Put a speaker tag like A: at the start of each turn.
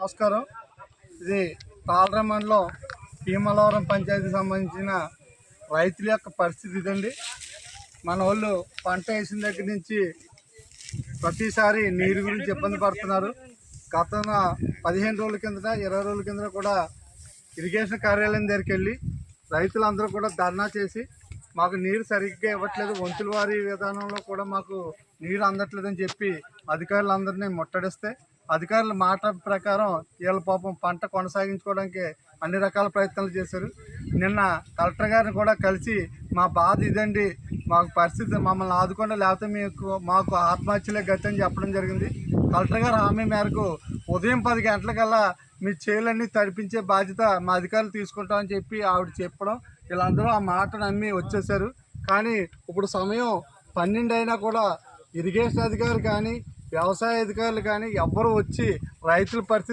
A: నమస్కారం. ఇది తాళర మండలం భీమలవరం పంచాయతీకి సంబంధించిన రైతుల యొక్క పరిస్థితి ఇదండి. మన వాళ్ళు పంట వేసిన దగ్గర నుంచి ప్రతిసారి నీరు గురించి ఇబ్బంది పడుతున్నారు. గత 15 రోజుల కిందట 20 రోజుల కిందట కూడా ఇరిగేషన్ కార్యాలయం దగ్గరికి వెళ్ళి రైతులందరూ కూడా ధర్నా చేసి మాకు నీరు సరిగ్గా ఇవ్వట్లేదు, వంతుల వారి విధానంలో కూడా మాకు నీరు అందట్లేదని చెప్పి అధికారులందరినీ ముట్టడిస్తే అధికారుల మాట ప్రకారం వీళ్ళ పాపం పంట కొనసాగించుకోవడానికి అన్ని రకాల ప్రయత్నాలు చేశారు. నిన్న కలెక్టర్ గారిని కూడా కలిసి మా బాధ ఇదండి, మాకు పరిస్థితి మమ్మల్ని ఆదుకోండి, లేకపోతే మాకు ఆత్మహత్యలే గతి అని చెప్పడం జరిగింది. కలెక్టర్ గారు హామీ మేరకు ఉదయం 10 గంటలకల్లా మీ చేలన్నీ తడిపించే బాధ్యత మా అధికారులు తీసుకుంటామని చెప్పి ఆవిడ చెప్పడం, వీళ్ళందరూ ఆ మాట నమ్మి వచ్చేసారు. కానీ ఇప్పుడు సమయం 12 అయినా కూడా ఇరిగేషన్ అధికారులు కానీ వ్యవసాయ అధికారులు కానీ ఎవ్వరూ వచ్చి రైతుల పరిస్థితి